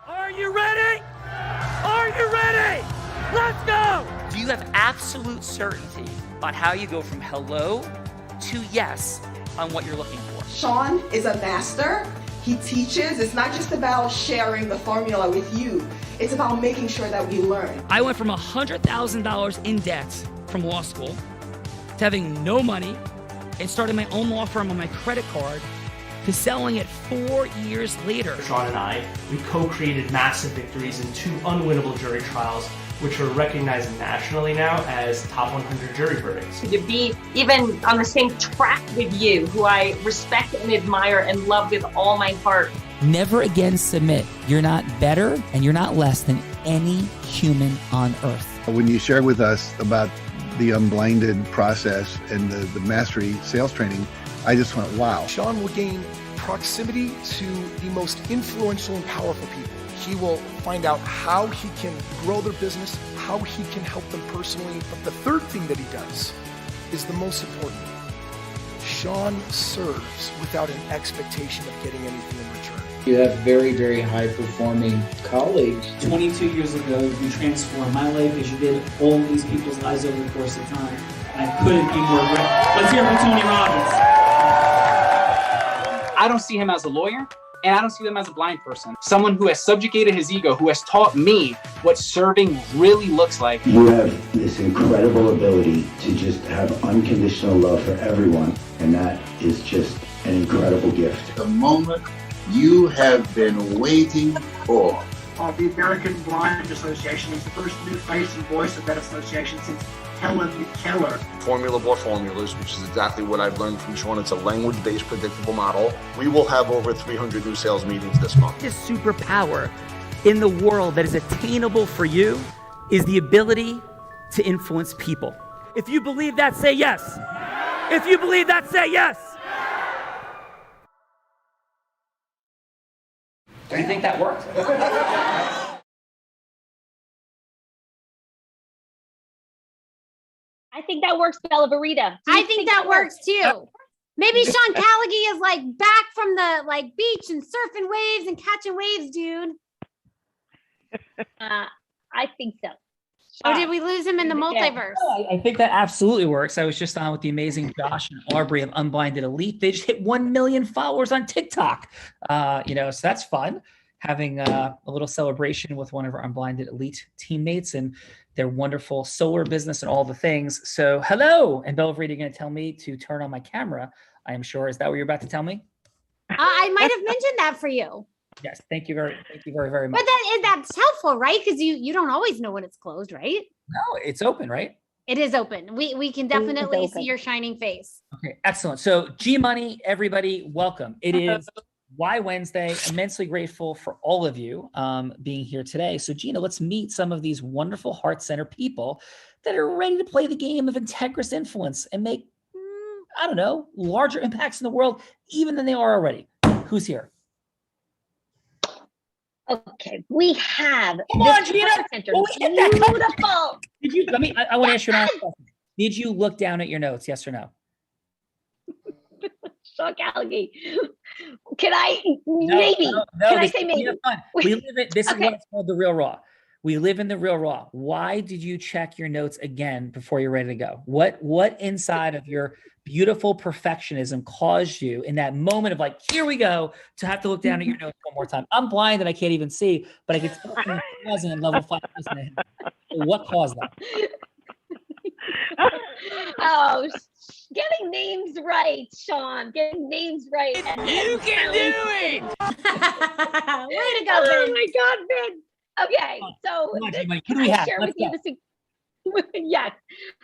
Are you ready? Are you ready? Let's go! Do you have absolute certainty about how you go from hello to yes on what you're looking for? Sean is a master. He teaches. It's not just about sharing the formula with you. It's about making sure that we learn. I went from $100,000 in debt from law school to having no money and starting my own law firm on my credit card to selling it 4 years later. Sean and I, we co-created massive victories in 2 unwinnable jury trials, which are recognized nationally now as top 100 jury verdicts. To be even on the same track with you, who I respect and admire and love with all my heart. Never again submit. You're not better and you're not less than any human on earth. When you shared with us about the Unblinded process and the mastery sales training, I just went, wow. Sean will gain proximity to the most influential and powerful people. He will find out how he can grow their business, how he can help them personally. But the third thing that he does is the most important. Sean serves without an expectation of getting anything in return. You have very, very high-performing colleagues. 22 years ago, you transformed my life as you did all these people's lives over the course of time. I couldn't be more grateful. Let's hear it for Tony Robbins. I don't see him as a lawyer, and I don't see him as a blind person. Someone who has subjugated his ego, who has taught me what serving really looks like. You have this incredible ability to just have unconditional love for everyone, and that is just an incredible gift. The moment you have been waiting for. The American Blind Association is the first new face and voice of that association since Helen Keller. Formula for formulas, which is exactly what I've learned from Sean. It's a language-based predictable model. We will have over 300 new sales meetings this month. This superpower in the world that is attainable for you is the ability to influence people. If you believe that, say yes. If you believe that, say yes. Do you think that worked? I think that works, Bella Verita. I think that works too. Maybe Sean Callaghy is like back from the beach and surfing waves and catching waves, dude. I think so. Or did we lose him in the multiverse? No, I think that absolutely works. I was just on with the amazing Josh and Aubrey of Unblinded Elite. They just hit 1 million followers on TikTok. So that's fun. Having a little celebration with one of our Unblinded Elite teammates and their wonderful solar business and all the things. So hello, and Bella Verita, you're going to tell me to turn on my camera, I am sure. Is that what you're about to tell me? I might have mentioned that for you. Yes, thank you very, very much. But that's helpful, right? Because you don't always know when it's closed, right? No, it's open, right? It is open. We can definitely see your shining face. Okay, excellent. So G Money, everybody, welcome. It is Why Wednesday. Immensely grateful for all of you being here today. So Gina, let's meet some of these wonderful heart-centered people that are ready to play the game of integrous influence and make, larger impacts in the world, even than they are already. Who's here? Okay, we have. Come on, Gina. Beautiful. Did you? I want to ask you an honest question. Did you look down at your notes? Yes or no? Sean Callaghy. Can I? Maybe. No, Can I say maybe? We live in. This is what's called the real raw. We live in the real raw. Why did you check your notes again before you're ready to go? What inside of your beautiful perfectionism caused you in that moment of here we go, to have to look down at your notes one more time? I'm blind and I can't even see, but I can tell from the pausing and level 5. What caused that? Oh, getting names right, Sean. Getting names right. You can do it. Way to go, Ben. Oh my God, Ben. Okay, so what do we have? Share with you yes,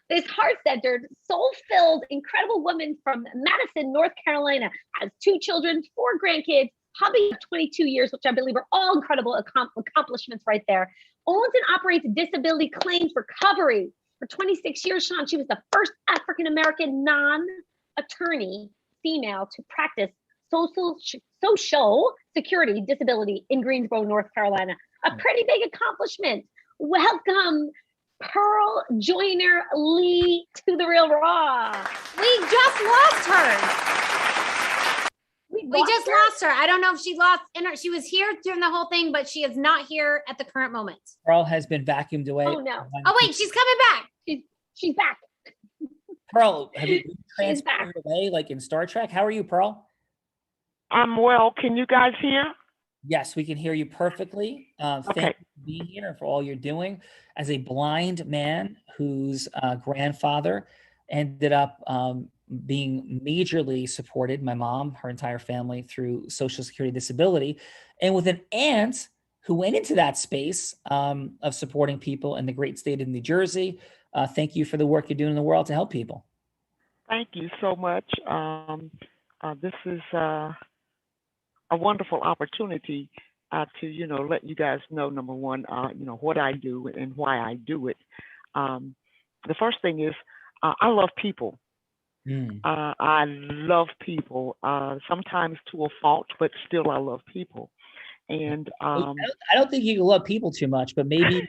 this heart-centered, soul-filled, incredible woman from Madison, North Carolina, has 2 children, 4 grandkids, hubby of 22 years, which I believe are all incredible accomplishments right there. Owns and operates disability claims recovery. For 26 years, Sean, she was the first African-American non-attorney female to practice social security disability in Greensboro, North Carolina. A pretty big accomplishment. Welcome, Pearl Joyner Lee, to the Real Raw. We just lost her. We We just lost her. I don't know if she lost. She was here during the whole thing, but she is not here at the current moment. Pearl has been vacuumed away. Oh no! Oh wait, she's coming back. She's back. Pearl, have you transferred away like in Star Trek? How are you, Pearl? I'm well. Can you guys hear? Yes, we can hear you perfectly. Thank you for being here and for all you're doing. As a blind man whose grandfather ended up being majorly supported, my mom, her entire family, through Social Security disability, and with an aunt who went into that space of supporting people in the great state of New Jersey. Thank you for the work you're doing in the world to help people. Thank you so much. This is a wonderful opportunity to, let you guys know, number one, what I do and why I do it. The first thing is I love people. I love people, sometimes to a fault, but still I love people. And I don't think you can love people too much, but maybe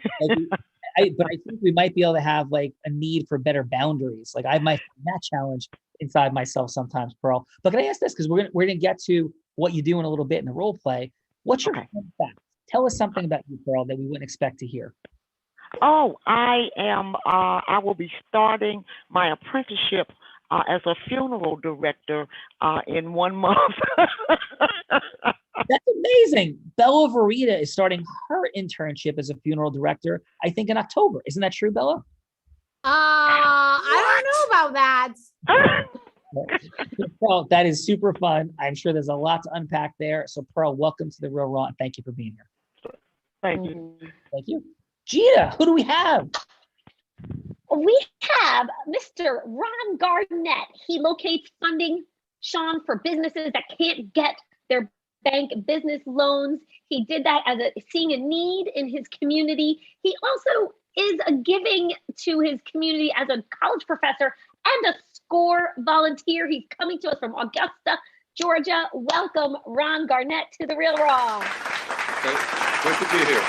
but I think we might be able to have like a need for better boundaries. Like I might find that challenge inside myself sometimes, Pearl. But can I ask this? Because we're gonna get to what you do in a little bit in the role play. What's your fun fact? Tell us something about you, Pearl, that we wouldn't expect to hear. Oh, I will be starting my apprenticeship as a funeral director in 1 month. That's amazing. Bella Verita is starting her internship as a funeral director, I think in October. Isn't that true, Bella? I don't know about that. Pearl, that is super fun. I'm sure there's a lot to unpack there. So Pearl, welcome to The Real Raw, and thank you for being here. Thank you. Thank you. Gina, who do we have? We have Mr. Ron Garnett. He locates funding, Sean, for businesses that can't get their bank business loans. He did that as seeing a need in his community. He also is giving to his community as a college professor and a SCORE volunteer. He's coming to us from Augusta, Georgia. Welcome, Ron Garnett, to The Real Raw. Good to be here.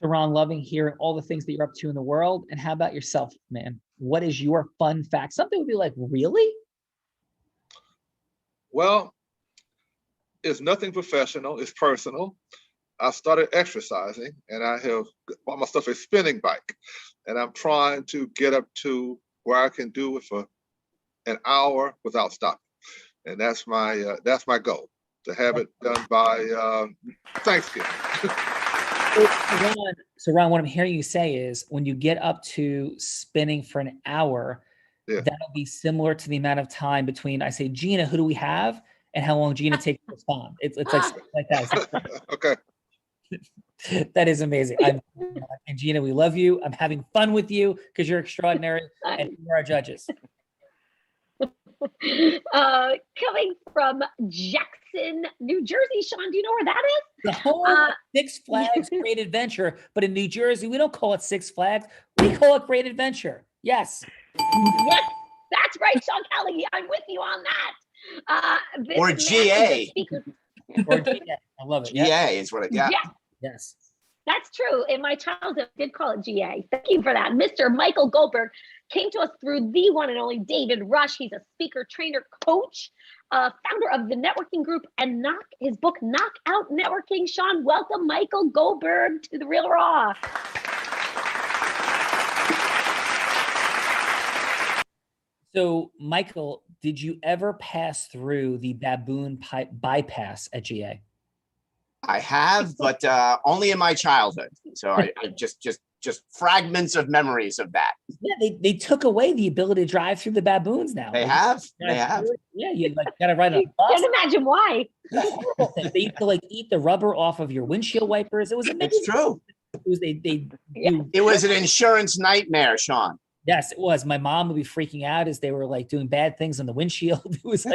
So Ron, loving hearing all the things that you're up to in the world. And how about yourself, man? What is your fun fact? Something would be like, really? Well, it's nothing professional, it's personal. I started exercising and I have bought myself a spinning bike, and I'm trying to get up to where I can do it for an hour without stopping. And that's my goal, to have it done by Thanksgiving. So Ron, what I'm hearing you say is when you get up to spinning for an hour, that'll be similar to the amount of time between I say, Gina, who do we have? And how long Gina takes to respond. It's like that. Okay. That is amazing. And Gina, we love you. I'm having fun with you because you're extraordinary and you're our judges. Coming from Jackson, New Jersey, Sean, do you know where that is? The whole Six Flags Great Adventure, but in New Jersey, we don't call it Six Flags. We call it Great Adventure. Yes. Yes, that's right, Sean Callagy. I'm with you on that. Or GA. Or GA. I love it. GA is what it got. Yeah. Yes. That's true. In my childhood, I did call it GA. Thank you for that. Mr. Michael Goldberg came to us through the one and only David Rush. He's a speaker, trainer, coach, founder of the networking group, and his book, Knockout Networking. Sean, welcome Michael Goldberg to The Real Raw. So, Michael, did you ever pass through the baboon bypass at GA? I have, but only in my childhood. So I just fragments of memories of that. Yeah, they took away the ability to drive through the baboons now. They have. Yeah, you got to ride on a bus. Can't imagine why. They used to eat the rubber off of your windshield wipers. It was amazing. It's true. It was an insurance nightmare, Sean. Yes, it was. My mom would be freaking out as they were doing bad things on the windshield. It was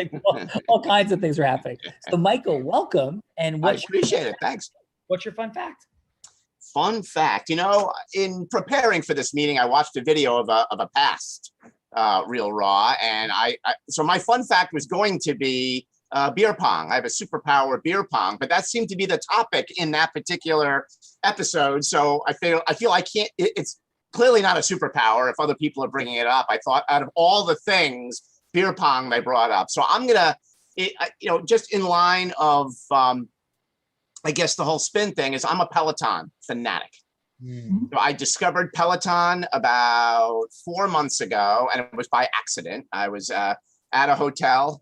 all kinds of things were happening. So, Michael, welcome. And I appreciate it. Thanks. What's your fun fact? Fun fact. In preparing for this meeting, I watched a video of a past Real Raw, and so my fun fact was going to be beer pong. I have a superpower, beer pong, but that seemed to be the topic in that particular episode. So I feel I can't. It's clearly not a superpower if other people are bringing it up. I thought out of all the things beer pong they brought up. So I'm gonna, just in line of, I guess the whole spin thing is I'm a Peloton fanatic. So I discovered Peloton about 4 months ago, and it was by accident. I was at a hotel,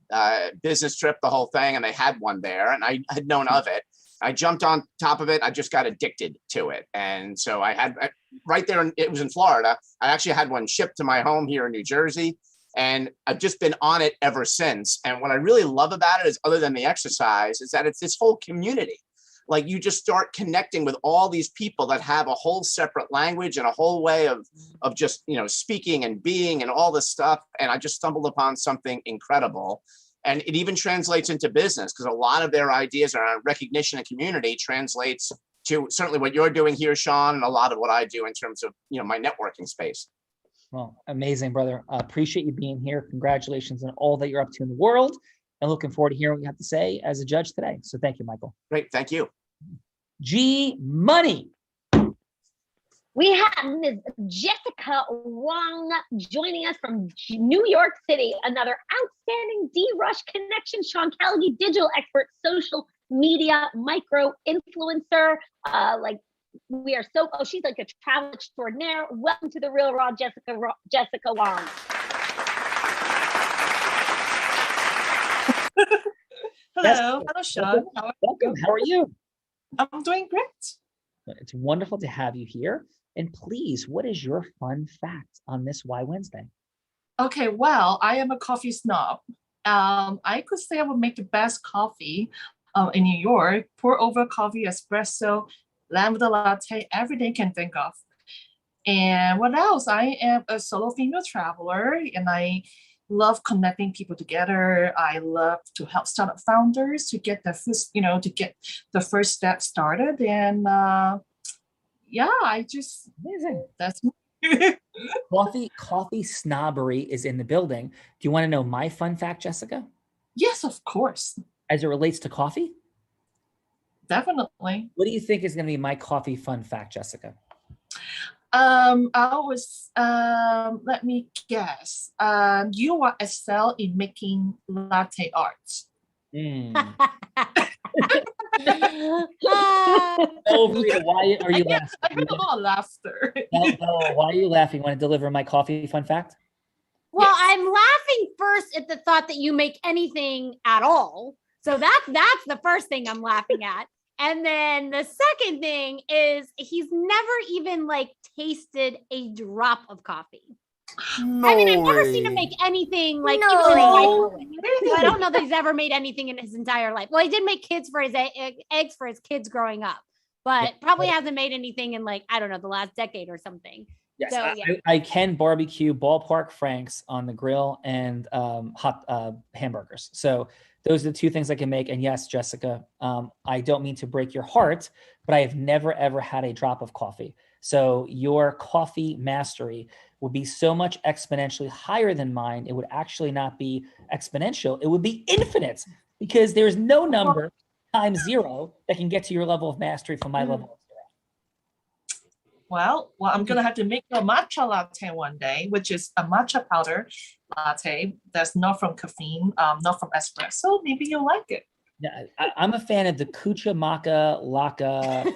business trip, the whole thing, and they had one there, and I had known of it. I jumped on top of it. I just got addicted to it. And so I had right there, it was in Florida. I actually had one shipped to my home here in New Jersey, and I've just been on it ever since. And what I really love about it is, other than the exercise, is that it's this whole community. Like, you just start connecting with all these people that have a whole separate language and a whole way of just, speaking and being and all this stuff. And I just stumbled upon something incredible. And it even translates into business, because a lot of their ideas around recognition and community translates to certainly what you're doing here, Sean, and a lot of what I do in terms of, my networking space. Well, amazing, brother. Appreciate you being here. Congratulations on all that you're up to in the world, and looking forward to hearing what you have to say as a judge today. So thank you, Michael. Great. Thank you. G Money. We have Ms. Jessica Wong joining us from New York City, another outstanding D-Rush connection. Sean Callagy, digital expert, social media, micro influencer. We are so, she's like a travel extraordinaire. Welcome to The Real Raw, Jessica Wong. Hello, Sean. Welcome. How are you? I'm doing great. It's wonderful to have you here. And please, what is your fun fact on this Why Wednesday? Okay, well, I am a coffee snob. I could say I would make the best coffee in New York. Pour over coffee, espresso, lavender latte, everything you can think of. And what else? I am a solo female traveler, and I love connecting people together. I love to help startup founders to get the first, to get the first step started. And I just amazing. That's Coffee snobbery is in the building. Do you want to know my fun fact, Jessica? Yes, of course. As it relates to coffee? Definitely. What do you think is going to be my coffee fun fact, Jessica? Let me guess. You are excel in making latte art. Why are you laughing? I heard a lot of laughter. Why are you laughing? Want to deliver my coffee fun fact? Well, yes. I'm laughing first at the thought that you make anything at all. So that's the first thing I'm laughing at. And then the second thing is he's never even tasted a drop of coffee. No I mean, I've never seen him make anything even in microwave. So I don't know that he's ever made anything in his entire life. Well, he did make eggs for his kids growing up, but probably hasn't made anything in the last decade or something. Yes, so, I can barbecue ballpark franks on the grill and hot hamburgers. So those are the two things I can make. And yes, Jessica, I don't mean to break your heart, but I have never, ever had a drop of coffee. So your coffee mastery would be so much exponentially higher than mine. It would actually not be exponential. It would be infinite, because there's no number times zero that can get to your level of mastery from my level of zero. Well, I'm going to have to make a matcha latte one day, which is a matcha powder latte that's not from caffeine, not from espresso. Maybe you'll like it. Yeah, I'm a fan of the Kucha Maca Laka.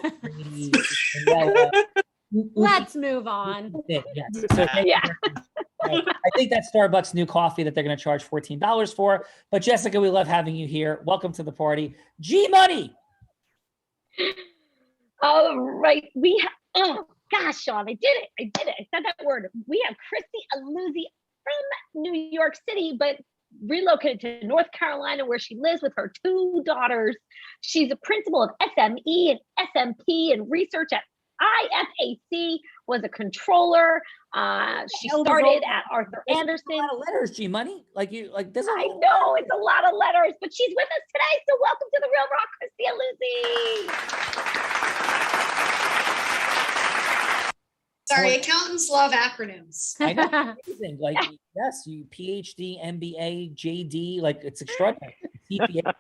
Let's move on. Yes. So I think that's Starbucks' new coffee that they're going to charge $14 for. But Jessica, we love having you here. Welcome to the party. G Money. All right. We have, oh gosh, Sean, I did it. I said that word. We have Christy Aluzzi from New York City, but relocated to North Carolina, where she lives with her 2 daughters. She's a principal of SME and SMP and research at IFAC, was a controller. She started at Arthur Anderson. A lot of letters, G Money. I know it's a lot of letters, but she's with us today. So welcome to The Real Raw, Christy Aluzzi. Sorry, accountants love acronyms. I know. Amazing. Yes, you PhD, MBA, JD, it's extraordinary. CPA.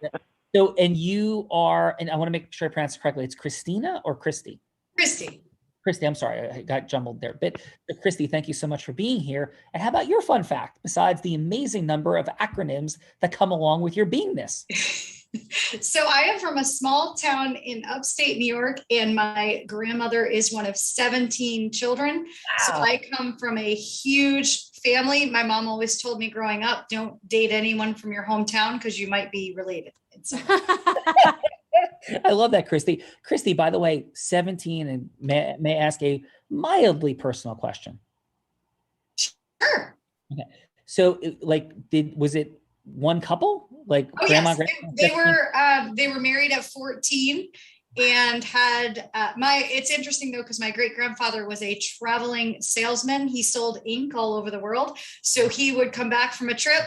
So, and you are, and I want to make sure I pronounce it correctly. It's Christina or Christy? Christy. Christy, I'm sorry, I got jumbled there. But Christy, thank you so much for being here. And how about your fun fact, besides the amazing number of acronyms that come along with your beingness? So I am from a small town in upstate New York, and my grandmother is one of 17 children. Wow. So I come from a huge family. My mom always told me growing up, don't date anyone from your hometown because you might be related. I love that, Christy. Christy, by the way, 17, and may I ask a mildly personal question? Sure. Okay. So was it one couple? Like grandma? Yes. They were married at 14 and had it's interesting though, because my great grandfather was a traveling salesman. He sold ink all over the world. So he would come back from a trip,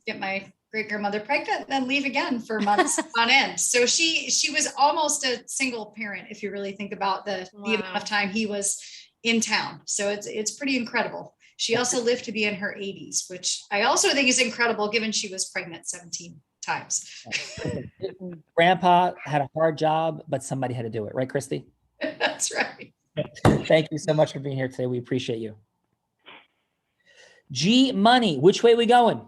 get my great grandmother pregnant, and then leave again for months on end. So she was almost a single parent, if you really think about the amount of time he was in town. So it's pretty incredible. She also lived to be in her 80s, which I also think is incredible given she was pregnant 17 times. Grandpa had a hard job, but somebody had to do it, right, Christy? That's right. Thank you so much for being here today. We appreciate you. G Money, which way are we going?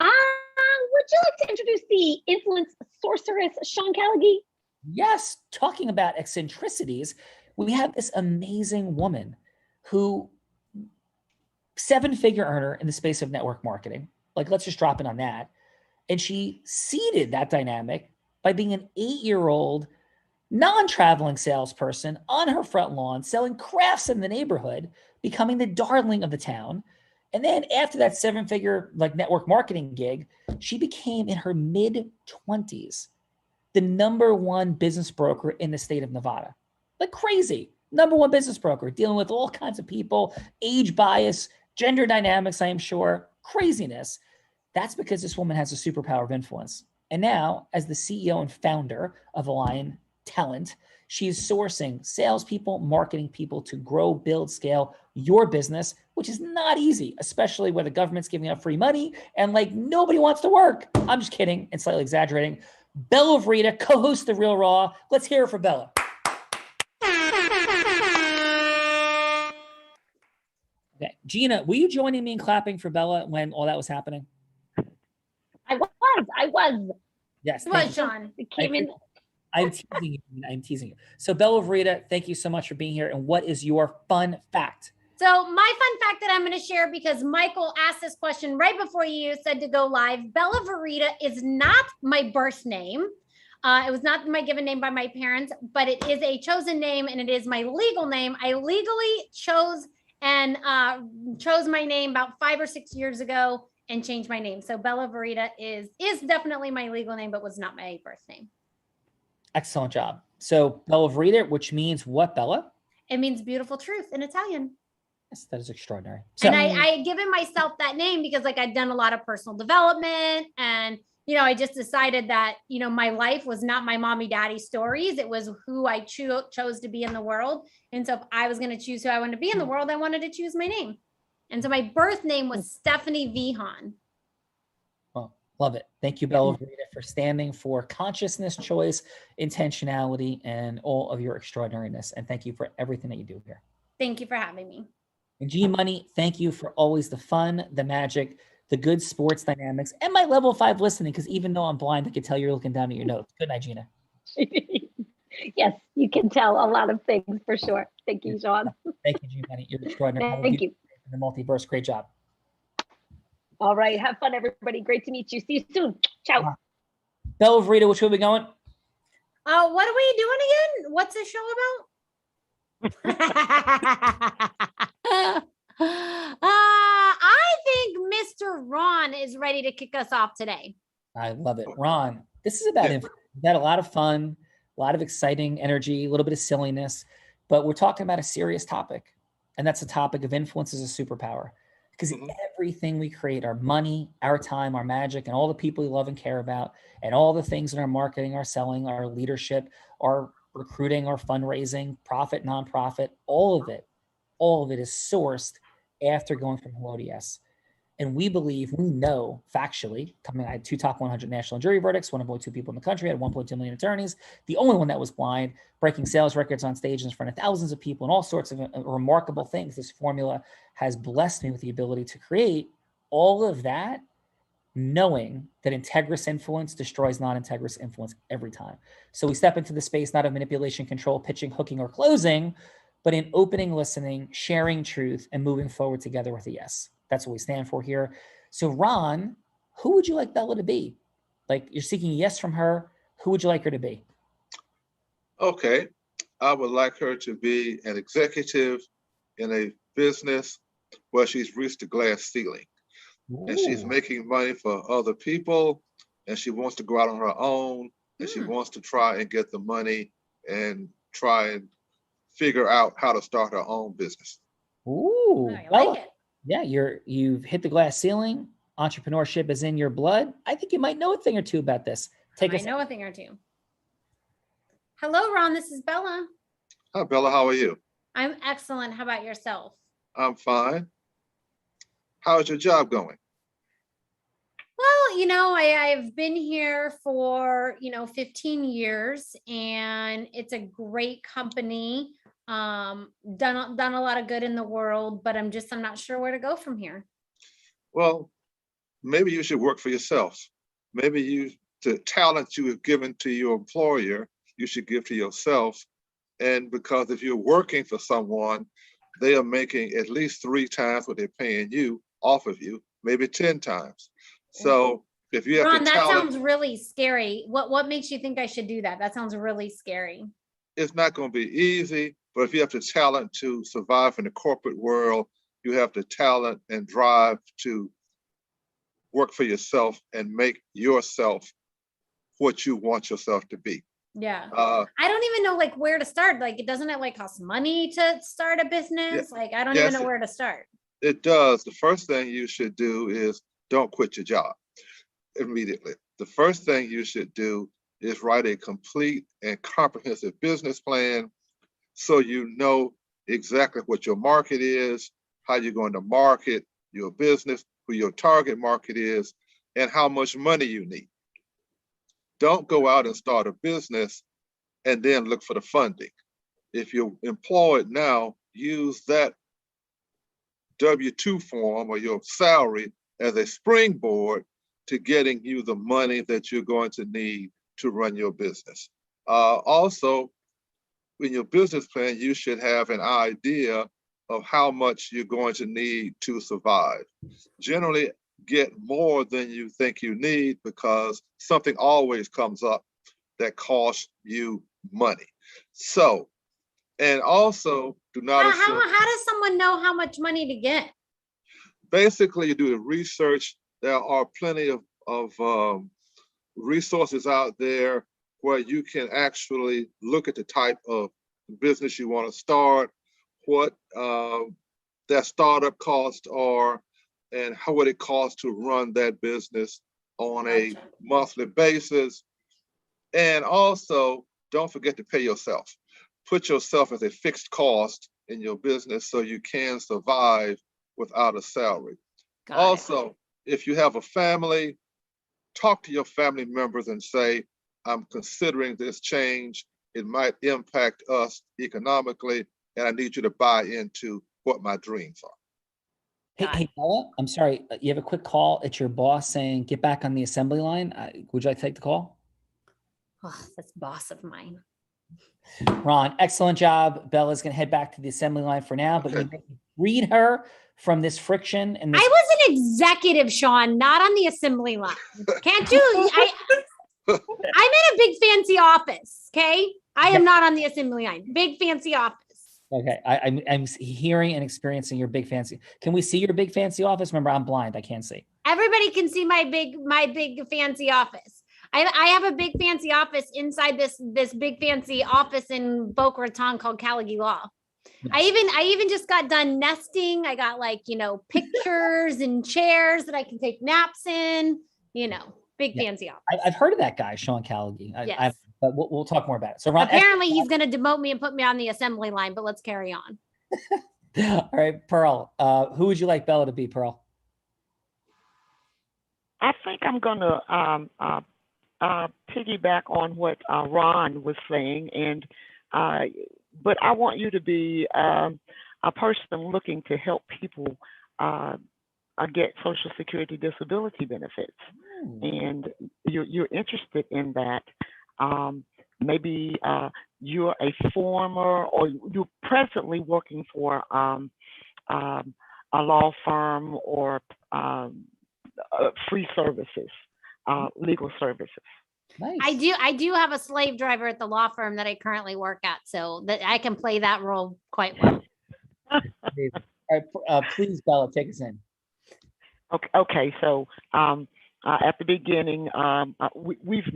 Would you like to introduce the influence sorceress, Sean Callaghy? Yes, talking about eccentricities, we have this amazing woman who, 7-figure earner in the space of network marketing. Like, let's just drop in on that. And she seeded that dynamic by being an 8-year-old non-traveling salesperson on her front lawn, selling crafts in the neighborhood, becoming the darling of the town. And then after that 7-figure network marketing gig, she became in her mid-20s the #1 business broker in the state of Nevada. Like crazy. #1 business broker, dealing with all kinds of people, age bias, gender dynamics, I am sure, craziness. That's because this woman has a superpower of influence. And now, as the CEO and founder of Align Talent, she's sourcing salespeople, marketing people to grow, build, scale your business, which is not easy, especially where the government's giving out free money and nobody wants to work. I'm just kidding and slightly exaggerating. Bella Vrita, co-host of Real Raw. Let's hear it for Bella. Okay, Gina, were you joining me in clapping for Bella when all that was happening? I was. Yes. What, Sean? It came in. I'm teasing you. So Bella Vrita, thank you so much for being here. And what is your fun fact? So my fun fact that I'm going to share, because Michael asked this question right before you said to go live, Bella Vrita is not my birth name. It was not my given name by my parents, but it is a chosen name and it is my legal name. I legally chose my name about 5 or 6 years ago and changed my name. So Bella Vrita is definitely my legal name, but was not my birth name. Excellent job. So Bella Vrita, which means what, Bella? It means beautiful truth in Italian. Yes, that is extraordinary. So, and I had given myself that name because I'd done a lot of personal development, and I just decided that my life was not my mommy daddy stories. It was who I chose to be in the world. And so if I was going to choose who I wanted to be in the world, I wanted to choose my name. And so my birth name was Stephanie Vihan. Well, love it. Thank you, Bella Vrita, for standing for consciousness, choice, intentionality, and all of your extraordinariness. And thank you for everything that you do here. Thank you for having me. And G Money, thank you for always the fun, the magic, the good sports dynamics, and my level 5 listening, because even though I'm blind, I can tell you're looking down at your notes. Good night, Gina. Yes, you can tell a lot of things for sure. Thank you, Sean. Thank you, G Money. You're extraordinary. Thank you. The multiverse, great job. All right, have fun, everybody. Great to meet you. See you soon. Ciao. Bella Vrita, which way are we going? What are we doing again? What's this show about? I think Mr. Ron is ready to kick us off today. I love it. Ron, this is about influence. We've had a lot of fun, a lot of exciting energy, a little bit of silliness, but we're talking about a serious topic. And that's the topic of influence as a superpower. Because everything we create, our money, our time, our magic, and all the people we love and care about, and all the things in our marketing, our selling, our leadership, our recruiting, our fundraising, profit, nonprofit, all of it is sourced after going from hello to yes. And we know factually, I had 2 top 100 national jury verdicts, one of only 2 people in the country, I had 1.2 million attorneys, the only one that was blind, breaking sales records on stage in front of thousands of people and all sorts of remarkable things. This formula has blessed me with the ability to create all of that, knowing that integrous influence destroys non-integrous influence every time. So we step into the space not of manipulation, control, pitching, hooking, or closing, but in opening, listening, sharing truth, and moving forward together with a yes. That's what we stand for here. So Ron, who would you like Bella to be? Like, you're seeking a yes from her. Who would you like her to be? Okay. I would like her to be an executive in a business where she's reached the glass ceiling. And she's making money for other people, and she wants to go out on her own, and she wants to try and get the money and try and figure out how to start her own business. Ooh, I like it. Yeah, you've hit the glass ceiling. Entrepreneurship is in your blood. I think you might know a thing or two about this. I know a thing or two. Hello, Ron. This is Bella. Hi, Bella. How are you? I'm excellent. How about yourself? I'm fine. How's your job going? Well, I've been here for, 15 years, and it's a great company. Done a lot of good in the world, but I'm not sure where to go from here. Well, maybe you should work for yourself. Maybe the talent you have given to your employer, you should give to yourself. And because if you're working for someone, they are making at least 3 times what they're paying you off of you, maybe 10 times. So if you have Ron, the that talent, sounds really scary. What makes you think I should do that? That sounds really scary. it's not going to be easy, but if you have the talent to survive in the corporate world, you have the talent and drive to work for yourself and make yourself what you want yourself to be. Yeah. I don't even know where to start. Doesn't it cost money to start a business? I don't even know where to start. It does. The first thing you should do is don't quit your job immediately. The first thing you should do is write a complete and comprehensive business plan so you know exactly what your market is, how you're going to market your business, who your target market is, and how much money you need. Don't go out and start a business and then look for the funding. If you're employed now, use that W-2 form or your salary as a springboard to getting you the money that you're going to need to run your business. Also, in your business plan, you should have an idea of how much you're going to need to survive. Generally, get more than you think you need because something always comes up that costs you money. So, and also do not assume. How does someone know how much money to get? Basically, you do the research. There are plenty of resources out there where you can actually look at the type of business you want to start, what their startup costs are, and what it costs to run that business on a monthly basis. And also, don't forget to pay yourself. Put yourself as a fixed cost in your business so you can survive without a salary. Also, if you have a family, talk to your family members and say, I'm considering this change. It might impact us economically, and I need you to buy into what my dreams are. Hey, Bella, I'm sorry. You have a quick call. It's your boss saying, get back on the assembly line. Would you like to take the call? Oh, that's boss of mine. Ron, excellent job. Bella's going to head back to the assembly line for now, but you read her from this friction. And this I was an executive, Sean, not on the assembly line. Can't do I'm in a big fancy office, okay? I am not on the assembly line. Big fancy office. Okay, I'm hearing and experiencing your big fancy. Can we see your big fancy office? Remember, I'm blind. I can't see. Everybody can see my big fancy office. I have a big fancy office inside this big fancy office in Boca Raton called Caligari Law. I even just got done nesting. I got pictures and chairs that I can take naps in. Big fancy office. I've heard of that guy, Sean Caligari. Yes. But we'll talk more about it. So Ron, apparently he's going to demote me and put me on the assembly line, but let's carry on. All right, Pearl, who would you like Bella to be, Pearl? I think I'm going to piggyback on what Ron was saying, and but I want you to be a person looking to help people get Social Security disability benefits, and you're interested in that. Maybe you're a former, or you're presently working for a law firm or free services, legal services. Nice. I do have a slave driver at the law firm that I currently work at, so that I can play that role quite well. All right, please, Bella, take us in. Okay. So at the beginning, we've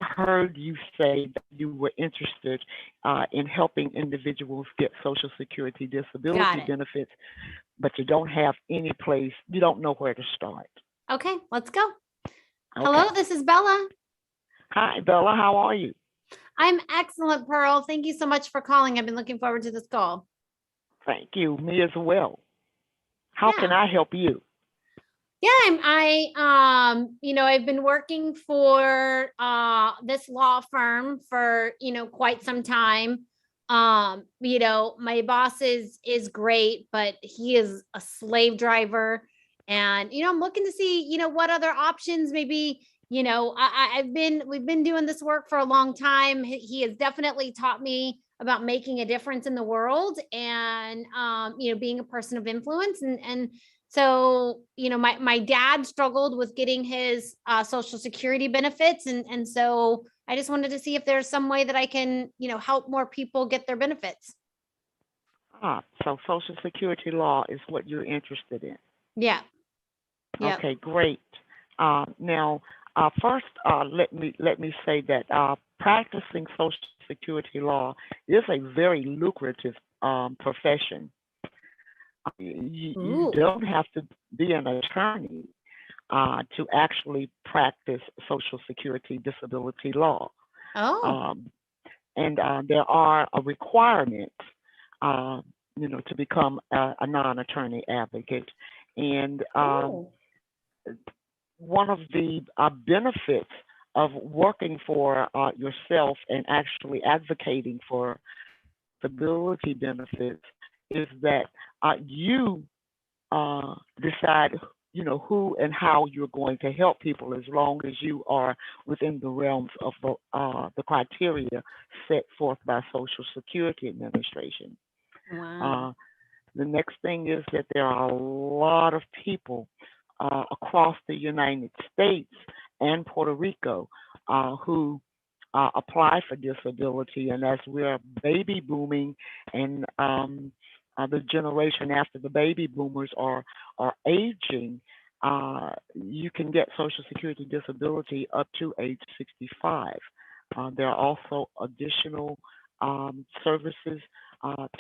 heard you say that you were interested in helping individuals get Social Security disability benefits, but you don't have any place, you don't know where to start. Okay, let's go. Hello, this is Bella. Hi, Bella. How are you? I'm excellent, Pearl. Thank you so much for calling. I've been looking forward to this call. Thank you. Me as well. How can I help you? Yeah, I've been working for this law firm for, quite some time. My boss is great, but he is a slave driver. And, I'm looking to see, what other options maybe, we've been doing this work for a long time. He has definitely taught me about making a difference in the world and, being a person of influence. And so, my dad struggled with getting his Social Security benefits. And so I just wanted to see if there's some way that I can, help more people get their benefits. So Social Security law is what you're interested in. Yeah. Yep. Okay, great. Now, first, let me say that practicing Social Security law is a very lucrative profession. You don't have to be an attorney to actually practice Social Security disability law. And there are requirements, to become a non-attorney advocate. And one of the benefits of working for yourself and actually advocating for disability benefits is that you decide, who and how you're going to help people, as long as you are within the realms of the criteria set forth by Social Security Administration. Wow. The next thing is that there are a lot of people across the United States and Puerto Rico who apply for disability, and as we're baby booming and the generation after the baby boomers are aging, you can get Social Security disability up to age 65. There are also additional services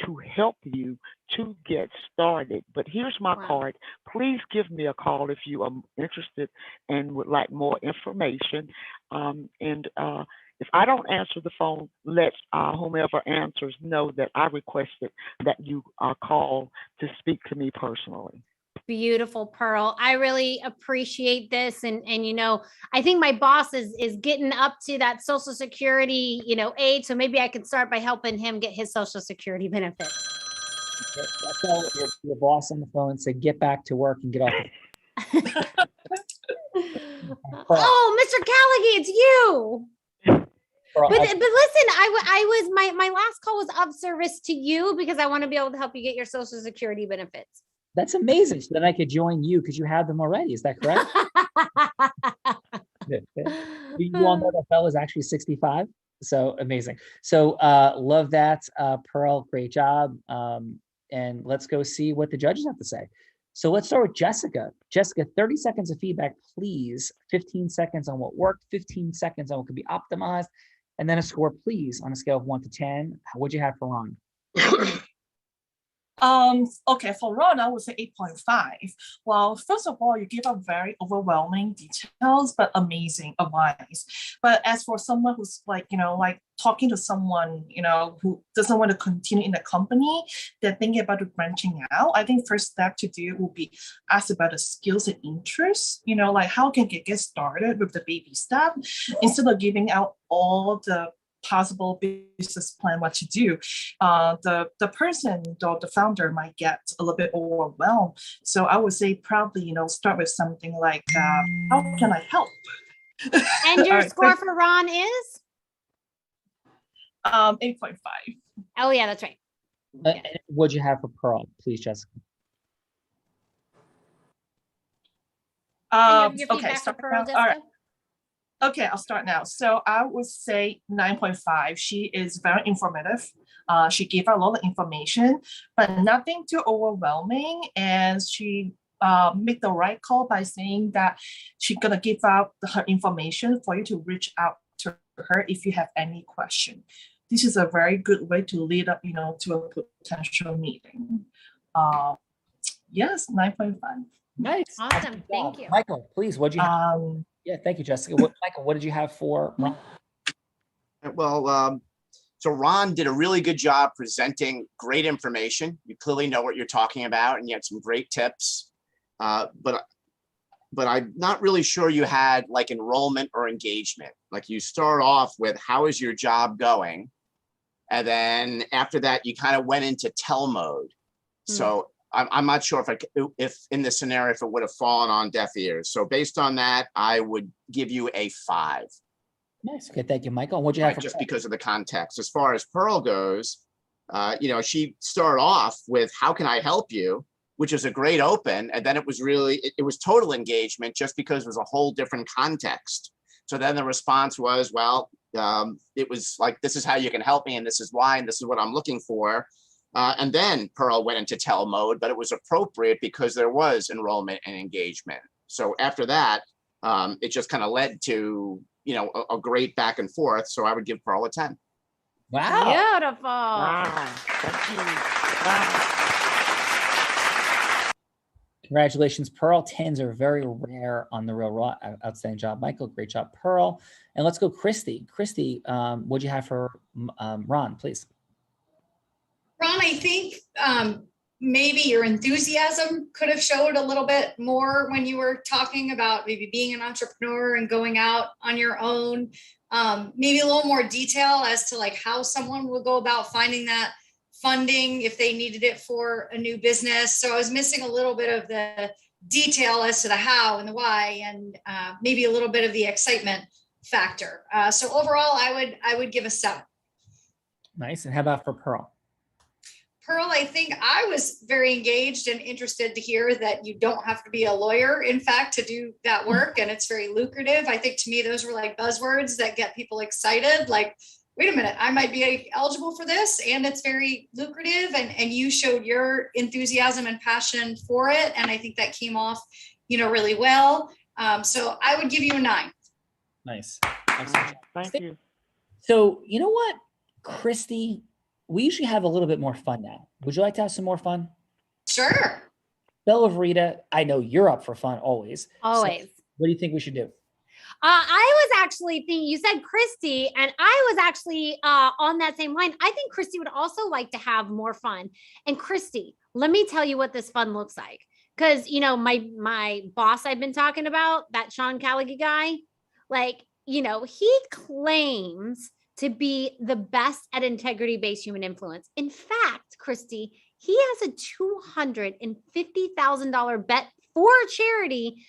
to help you to get started. But here's my card. Please give me a call if you are interested and would like more information. If I don't answer the phone, let whomever answers know that I requested that you call to speak to me personally. Beautiful, Pearl. I really appreciate this. And I think my boss is getting up to that Social Security, age. So maybe I can start by helping him get his Social Security benefits. That's all your boss on the phone and say, get back to work and get off. Oh, Mr. Callaghan, it's you. But listen, I was my last call was of service to you because I want to be able to help you get your Social Security benefits. That's amazing. So then I could join you because you have them already. Is that correct? Do you all know that Bella's actually 65? So amazing. So love that, Pearl. Great job. And let's go see what the judges have to say. So let's start with Jessica. Jessica, 30 seconds of feedback, please. 15 seconds on what worked, 15 seconds on what could be optimized, and then a score, please, on a scale of 1 to 10. What'd you have for Ron? Okay, for Ron, I would say 8.5. Well, first of all, you give up very overwhelming details, but amazing advice. But as for someone who's like, like talking to someone, who doesn't want to continue in the company, they're thinking about branching out. I think first step to do will be ask about the skills and interests, like how can you get started with the baby step instead of giving out all the possible business plan what to do. The person or the founder might get a little bit overwhelmed. So I would say probably start with something like how can I help? And your score for Ron is 8.5. Oh yeah, that's right. What'd you have for Pearl, please, Jessica? Okay, start now. All right. Okay, I'll start now. So I would say 9.5. She is very informative. She gave a lot of information, but nothing too overwhelming. And she made the right call by saying that she's gonna give out her information for you to reach out to her if you have any question. This is a very good way to lead up, to a potential meeting. Yes, 9.5. Nice. Awesome. Thank you. Michael, please, what'd you have? Yeah, thank you, Jessica. Michael, what did you have for Ron? Well, so Ron did a really good job presenting great information. You clearly know what you're talking about, and you had some great tips. But I'm not really sure you had like enrollment or engagement. Like you start off with how is your job going? And then after that, you kind of went into tell mode. So I'm not sure if in this scenario, if it would have fallen on deaf ears. So based on that, I would give you a 5. Nice. Okay, thank you, Michael. What'd you have for just Pearl? because of the context. As far as Pearl goes, she started off with how can I help you, which is a great open. And then it was really, it was total engagement just because it was a whole different context. So then the response was, well, it was like, this is how you can help me. And this is why, and this is what I'm looking for. And then Pearl went into tell mode, but it was appropriate because there was enrollment and engagement. So after that, it just kind of led to, a great back and forth. So I would give Pearl a 10. Wow. Beautiful. Wow. Thank you. Wow. Congratulations, Pearl. 10s are very rare on the Real Raw. Outstanding job, Michael. Great job, Pearl. And let's go, Christy. Christy, what'd you have for Ron, please? Ron, I think maybe your enthusiasm could have showed a little bit more when you were talking about maybe being an entrepreneur and going out on your own. Maybe a little more detail as to like how someone would go about finding that funding if they needed it for a new business. So I was missing a little bit of the detail as to the how and the why, and maybe a little bit of the excitement factor. So overall, I would give a 7. Nice. And how about for Pearl? Pearl, I think I was very engaged and interested to hear that you don't have to be a lawyer, in fact, to do that work. And it's very lucrative. I think to me, those were like buzzwords that get people excited. Like, wait a minute, I might be eligible for this. And it's very lucrative. And you showed your enthusiasm and passion for it. And I think that came off, really well. So I would give you a 9. Nice. Excellent. Thank you. So you know what, Christy? We usually have a little bit more fun now. Would you like to have some more fun? Sure. Bella Verita, I know you're up for fun always. Always. So what do you think we should do? I was actually thinking, you said Christy, and I was actually on that same line. I think Christy would also like to have more fun. And Christy, let me tell you what this fun looks like. Because, my boss I've been talking about, that Sean Callaghan guy, he claims to be the best at integrity-based human influence. In fact, Christy, he has a $250,000 bet for charity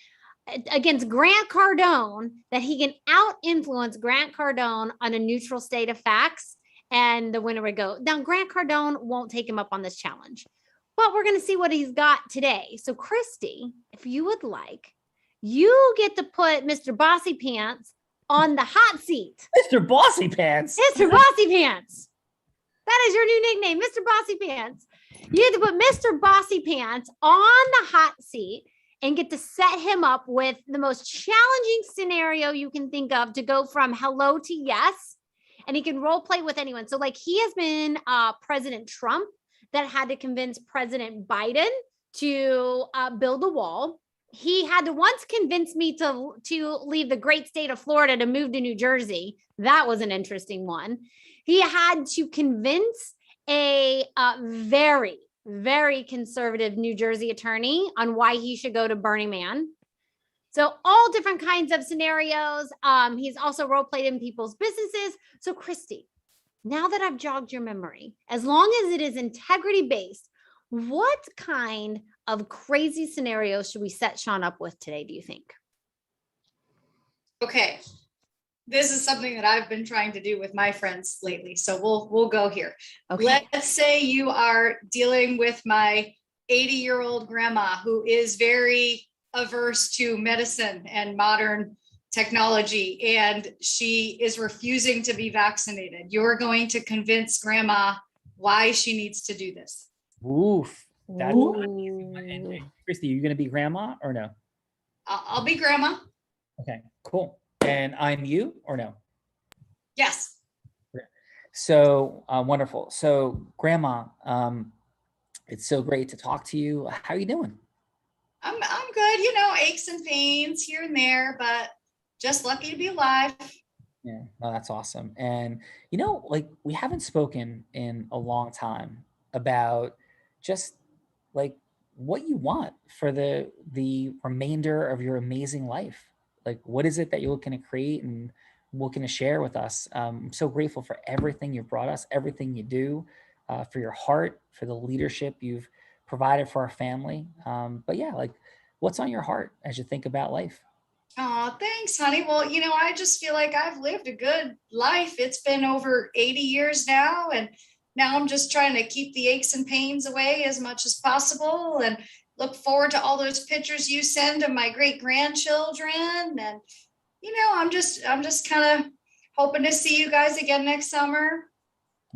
against Grant Cardone that he can out-influence Grant Cardone on a neutral state of facts, and the winner would go. Now, Grant Cardone won't take him up on this challenge, but we're going to see what he's got today. So, Christy, if you would like, you get to put Mr. Bossy Pants on the hot seat. Mr. Bossy Pants. Mr. Bossy Pants. That is your new nickname, Mr. Bossy Pants. You have to put Mr. Bossy Pants on the hot seat and get to set him up with the most challenging scenario you can think of to go from hello to yes. And he can role play with anyone. So he has been President Trump that had to convince President Biden to build a wall. He had to once convince me to leave the great state of Florida to move to New Jersey. That was an interesting one. He had to convince a very, very conservative New Jersey attorney on why he should go to Burning Man. So all different kinds of scenarios. He's also role played in people's businesses. So Christy, now that I've jogged your memory, as long as it is integrity based, what kind of crazy scenarios should we set Sean up with today, do you think? Okay. This is something that I've been trying to do with my friends lately. So we'll go here. Okay. Let's say you are dealing with my 80-year-old grandma who is very averse to medicine and modern technology, and she is refusing to be vaccinated. You're going to convince grandma why she needs to do this. Oof. That's Christy, are you going to be grandma or no? I'll be grandma. Okay, cool. And I'm you or no? Yes. So wonderful. So grandma, it's so great to talk to you. How are you doing? I'm good. You know, aches and pains here and there, but just lucky to be alive. Yeah, no, that's awesome. And you know, like we haven't spoken in a long time about just like what you want for the remainder of your amazing life. Like, what is it that you're looking to create and looking to share with us? I'm so grateful for everything you've brought us, everything you do, for your heart, for the leadership you've provided for our family. But yeah, like what's on your heart as you think about life? Oh, thanks, honey. Well, you know, I just feel like I've lived a good life. It's been over 80 years now, and now I'm just trying to keep the aches and pains away as much as possible and look forward to all those pictures you send of my great grandchildren. And, you know, I'm just kind of hoping to see you guys again next summer.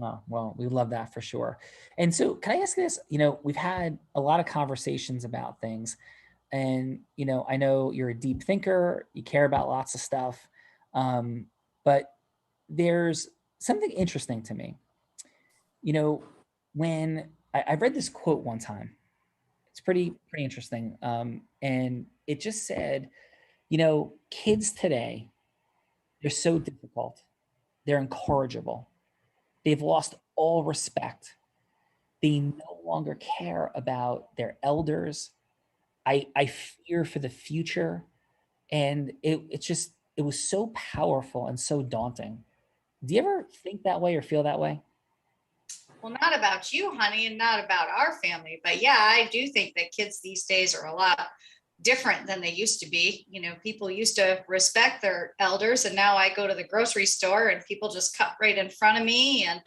Oh, well, we love that for sure. And so can I ask this? You know, we've had a lot of conversations about things. And, you know, I know you're a deep thinker, you care about lots of stuff. But there's something interesting to me. You know, when I read this quote one time, it's pretty interesting. And it just said, you know, kids today, they're so difficult. They're incorrigible. They've lost all respect. They no longer care about their elders. I fear for the future. And it was so powerful and so daunting. Do you ever think that way or feel that way? Well, not about you, honey, and not about our family. But yeah, I do think that kids these days are a lot different than they used to be. You know, people used to respect their elders, and now I go to the grocery store and people just cut right in front of me and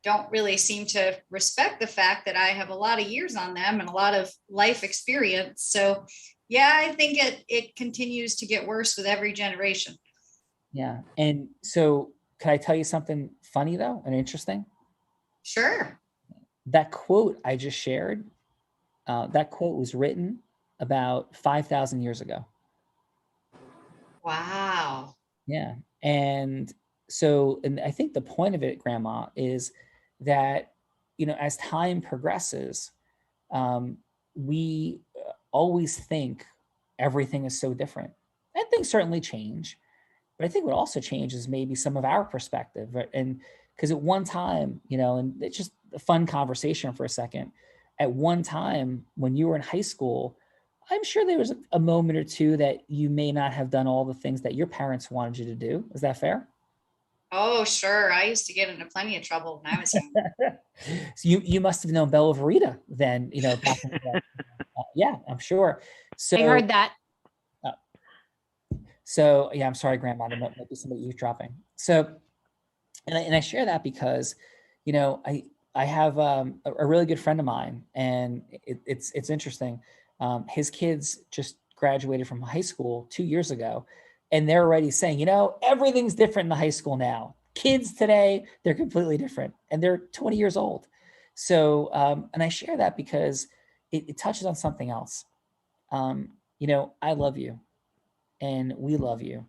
don't really seem to respect the fact that I have a lot of years on them and a lot of life experience. So yeah, I think it continues to get worse with every generation. Yeah. And so can I tell you something funny though and interesting? Sure. That quote I just shared, that quote was written about 5,000 years ago. Wow. Yeah. And so, and I think the point of it, Grandma, is that, you know, as time progresses, we always think everything is so different. And things certainly change. But I think what also changes is maybe some of our perspective. Right? And because at one time, you know, and it's just a fun conversation for a second. At one time when you were in high school, I'm sure there was a moment or two that you may not have done all the things that your parents wanted you to do. Is that fair? Oh, sure. I used to get into plenty of trouble when I was young. So you must have known Bella Verita then, you know, back in the day. Yeah, I'm sure. So I heard that. So yeah, I'm sorry, Grandma, there might be somebody eavesdropping. So, and I share that because, you know, I have a really good friend of mine, and it's interesting. His kids just graduated from high school 2 years ago, and they're already saying, you know, everything's different in the high school now. Kids today, they're completely different, and they're 20 years old. So, and I share that because it touches on something else. You know, I love you. And we love you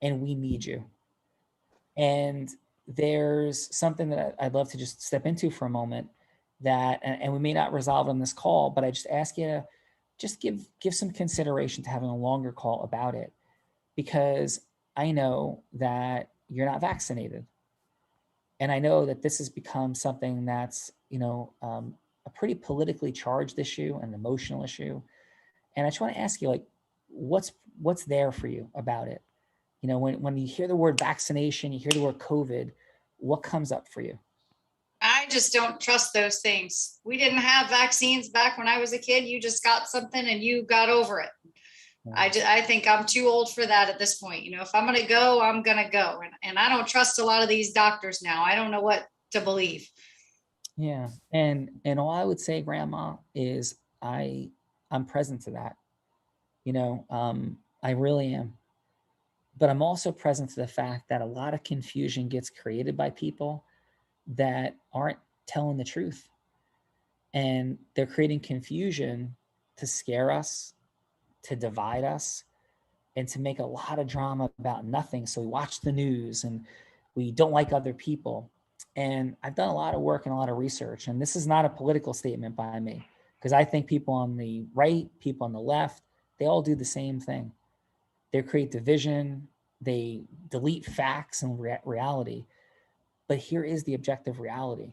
and we need you. And there's something that I'd love to just step into for a moment. that, and we may not resolve it on this call, but I just ask you to just give some consideration to having a longer call about it, because I know that you're not vaccinated. And I know that this has become something that's, a pretty politically charged issue, an emotional issue. And I just want to ask you, like, what's there for you about it? When you hear the word vaccination, you hear the word COVID, what comes up for you? I just don't trust those things. We didn't have vaccines back when I was a kid. You just got something and you got over it. I think I'm too old for that at this point. If I'm going to go, I'm going to go. And I don't trust a lot of these doctors now. I don't know what to believe. Yeah. And all I would say, Grandma, is I'm present to that. I really am. But I'm also present to the fact that a lot of confusion gets created by people that aren't telling the truth. And they're creating confusion to scare us, to divide us, and to make a lot of drama about nothing. So we watch the news and we don't like other people. And I've done a lot of work and a lot of research. And this is not a political statement by me, because I think people on the right, people on the left, they all do the same thing. They create division, they delete facts and reality. But here is the objective reality.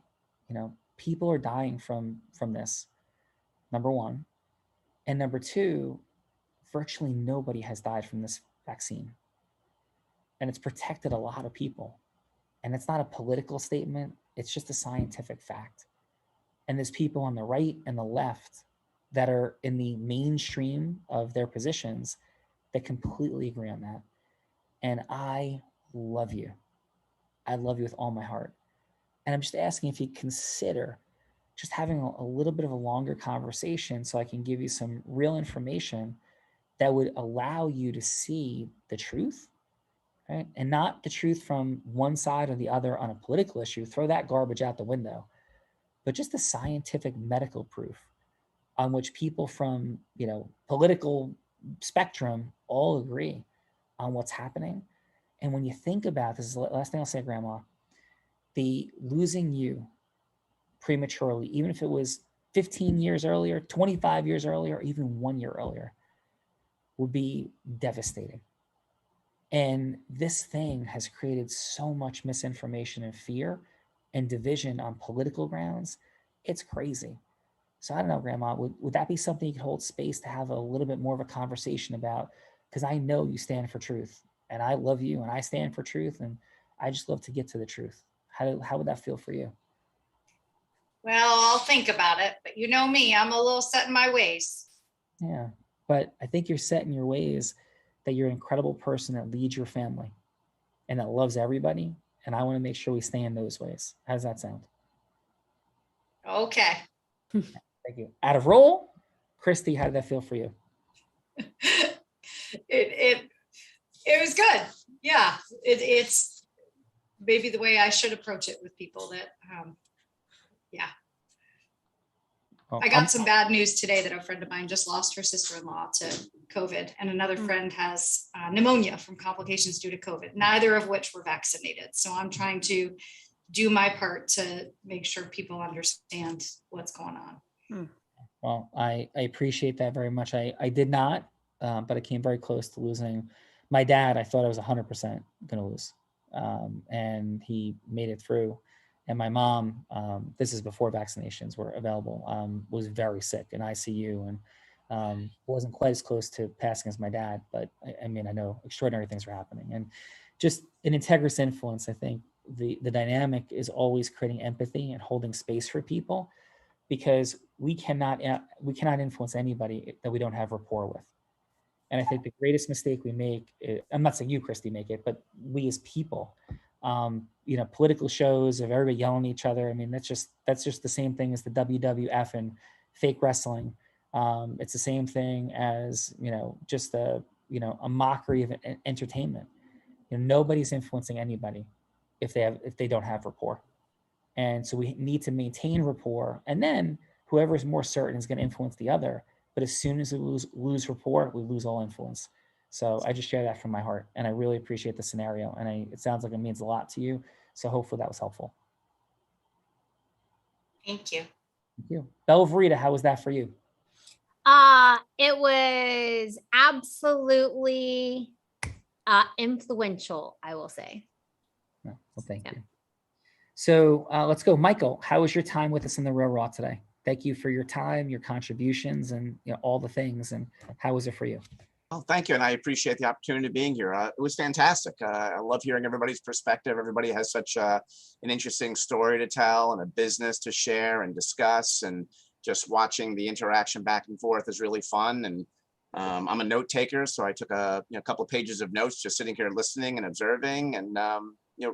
People are dying from this, number one. And number two, virtually nobody has died from this vaccine. And it's protected a lot of people. And it's not a political statement, it's just a scientific fact. And there's people on the right and the left that are in the mainstream of their positions that completely agree on that. And I love you. I love you with all my heart. And I'm just asking if you consider just having a little bit of a longer conversation so I can give you some real information that would allow you to see the truth, right? And not the truth from one side or the other on a political issue. Throw that garbage out the window. But just the scientific medical proof on which people from, political spectrum all agree on what's happening. And when you think about this, is the last thing I'll say, Grandma, the losing you prematurely, even if it was 15 years earlier, 25 years earlier, or even 1 year earlier, would be devastating. And this thing has created so much misinformation and fear and division on political grounds. It's crazy. So I don't know, Grandma, would that be something you could hold space to have a little bit more of a conversation about? Because I know you stand for truth, and I love you, and I stand for truth, and I just love to get to the truth. How would that feel for you? Well, I'll think about it, but you know me, I'm a little set in my ways. Yeah, but I think you're set in your ways, that you're an incredible person that leads your family and that loves everybody. And I want to make sure we stay in those ways. How does that sound? Okay. Thank you. Out of roll, Christy, how did that feel for you? It was good. Yeah, it's maybe the way I should approach it with people that, yeah. Well, I got some bad news today that a friend of mine just lost her sister-in-law to COVID, and another friend has pneumonia from complications due to COVID, neither of which were vaccinated. So I'm trying to do my part to make sure people understand what's going on. Well, I appreciate that very much. I did not, but I came very close to losing my dad. I thought I was 100% going to lose, and he made it through. And my mom, this is before vaccinations were available, was very sick in ICU and wasn't quite as close to passing as my dad. But I mean, I know extraordinary things are happening. And just an integrous influence, I think the dynamic is always creating empathy and holding space for people, because we cannot influence anybody that we don't have rapport with. And I think the greatest mistake we make, I'm not saying you, Christy, make it, but we as people, political shows of everybody yelling at each other. I mean, that's just the same thing as the WWF and fake wrestling. It's the same thing as, just a mockery of entertainment. Nobody's influencing anybody if they don't have rapport. And so we need to maintain rapport. And then whoever is more certain is going to influence the other. But as soon as we lose rapport, we lose all influence. So I just share that from my heart. And I really appreciate the scenario. And it sounds like it means a lot to you. So hopefully that was helpful. Thank you. Thank you. Belverita, how was that for you? It was absolutely influential, I will say. Well, thank you. So let's go. Michael, how was your time with us in the Real Raw today? Thank you for your time, your contributions, and all the things. And how was it for you? Oh, thank you. And I appreciate the opportunity of being here. It was fantastic. I love hearing everybody's perspective. Everybody has such an interesting story to tell and a business to share and discuss. And just watching the interaction back and forth is really fun. And I'm a note taker, so I took a couple of pages of notes just sitting here listening and observing, and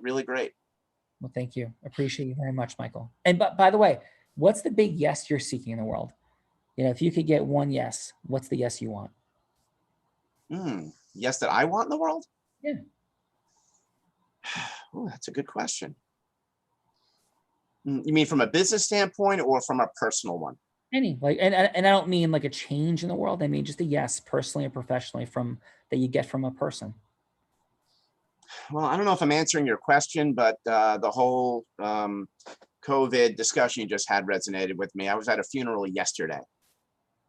really great. Well, thank you. Appreciate you very much, Michael. And by the way, what's the big yes you're seeking in the world? If you could get one yes, what's the yes you want? Yes, that I want in the world? Yeah. Oh, that's a good question. You mean from a business standpoint or from a personal one? And I don't mean like a change in the world. I mean just a yes, personally and professionally, that you get from a person. Well, I don't know if I'm answering your question, but the whole COVID discussion you just had resonated with me. I was at a funeral yesterday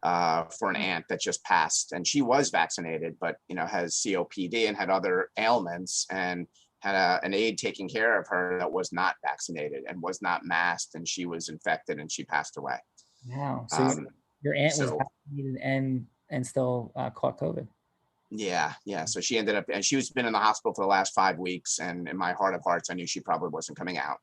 for an aunt that just passed, and she was vaccinated, but has COPD and had other ailments, and had an aide taking care of her that was not vaccinated and was not masked, and she was infected and she passed away. Wow. So your aunt was vaccinated and still caught COVID. Yeah. So she ended up, and she's been in the hospital for the last 5 weeks. And in my heart of hearts, I knew she probably wasn't coming out.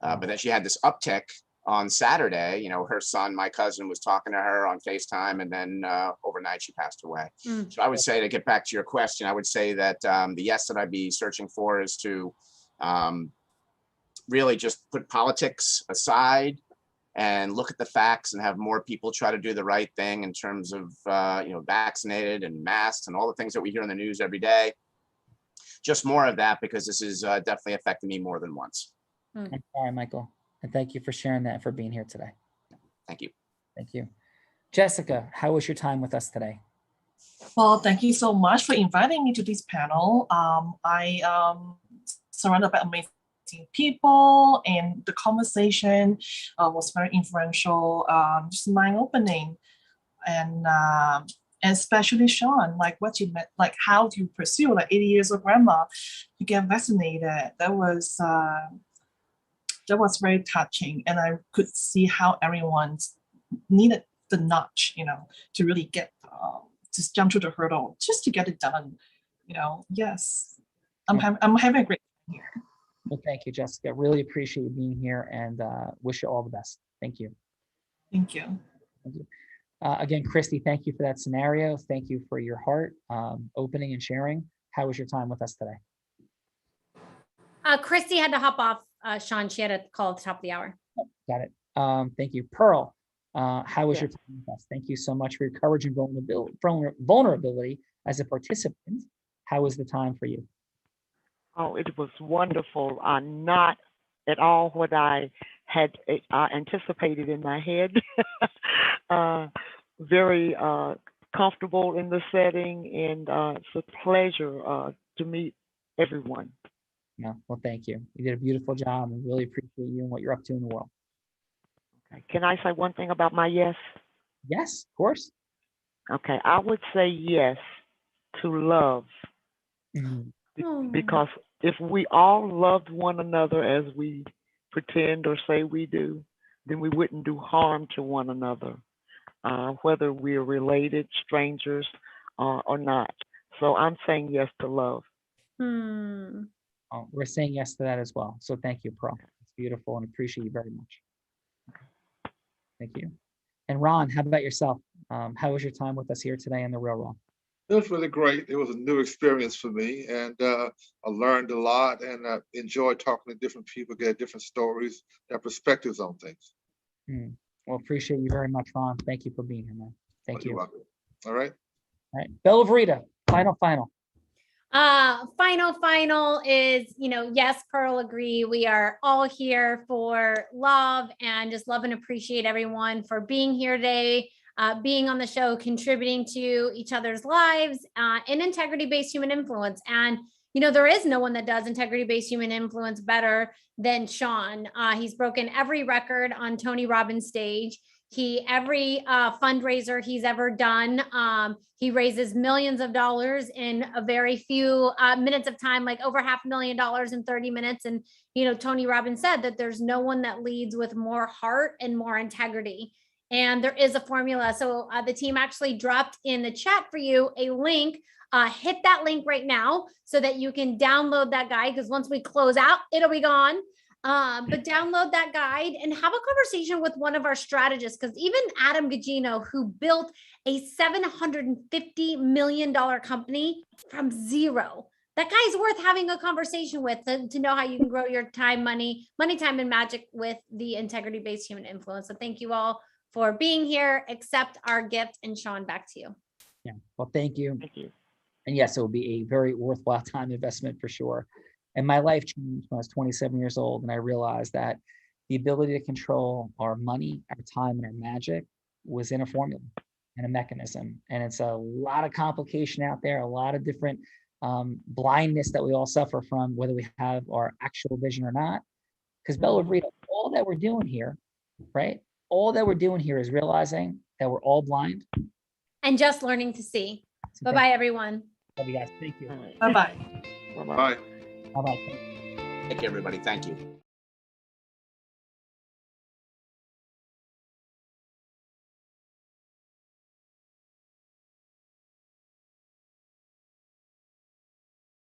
But then she had this uptick on Saturday. Her son, my cousin, was talking to her on FaceTime, and then overnight she passed away. So I would say, to get back to your question, I would say that the yes that I'd be searching for is to really just put politics aside and look at the facts and have more people try to do the right thing in terms of, vaccinated and masked and all the things that we hear in the news every day. Just more of that, because this is definitely affecting me more than once. I'm sorry, Michael. And thank you for sharing that, for being here today. Thank you. Thank you. Jessica, how was your time with us today? Well, thank you so much for inviting me to this panel. I surrounded by amazing people, and the conversation was very influential, just mind-opening, and especially Sean, like what you meant, like how you pursue, like 80 years of grandma, you get vaccinated. That was very touching, and I could see how everyone needed the nudge, to really get just jump through the hurdle just to get it done. Yes, I'm having a great time here. Well, thank you, Jessica. Really appreciate you being here, and wish you all the best. Thank you. Thank you. Thank you. Again, Christy, thank you for that scenario. Thank you for your heart, opening and sharing. How was your time with us today? Christy had to hop off, Sean. She had a call at the top of the hour. Got it. Thank you. Pearl, how was your time with us? Thank you so much for your courage and vulnerability as a participant. How was the time for you? Oh, it was wonderful. Not at all what I had anticipated in my head. Very comfortable in the setting, and it's a pleasure to meet everyone. Yeah, well, thank you. You did a beautiful job, and really appreciate you and what you're up to in the world. Okay. Can I say one thing about my yes? Yes, of course. Okay, I would say yes to love. Because if we all loved one another as we pretend or say we do, then we wouldn't do harm to one another, whether we're related, strangers, or not. So I'm saying yes to love. Oh, we're saying yes to that as well. So thank you, Pearl. It's beautiful, and appreciate you very much. Thank you. And Ron, how about yourself? How was your time with us here today in the Real Raw? It was really great. It was a new experience for me, and I learned a lot, and I enjoyed talking to different people, get different stories, their perspectives on things. Well, appreciate you very much, Ron. Thank you for being here, man. Thank you. You're welcome. All right. All right. Belverita, final. Final is, yes, Pearl, agree. We are all here for love, and just love and appreciate everyone for being here today. being on the show, contributing to each other's lives in integrity-based human influence. And, you know, there is no one that does integrity-based human influence better than Sean. He's broken every record on Tony Robbins' stage. Every fundraiser he's ever done, he raises millions of dollars in a very few minutes of time, like over $500,000 in 30 minutes. And, you know, Tony Robbins said that there's no one that leads with more heart and more integrity. And there is a formula. So the team actually dropped in the chat for you a link. Hit that link right now so that you can download that guide, because once we close out, it'll be gone. But download that guide and have a conversation with one of our strategists, because even Adam Gagino, who built a $750 million company from zero, that guy's worth having a conversation with to know how you can grow your time, money, time, and magic with the integrity-based human influence. So thank you all for being here. Accept our gift. And Sean, back to you. Yeah. Well, thank you. Thank you. And yes, it will be a very worthwhile time investment for sure. And my life changed when I was 27 years old, and I realized that the ability to control our money, our time, and our magic was in a formula and a mechanism. And it's a lot of complication out there, a lot of different blindness that we all suffer from, whether we have our actual vision or not. Because Bella Brito, all that we're doing here, right? All that we're doing here is realizing that we're all blind. And just learning to see. Bye-bye, everyone. Love you guys. Thank you. Bye-bye. Bye. Bye-bye. Thank you, everybody. Thank you.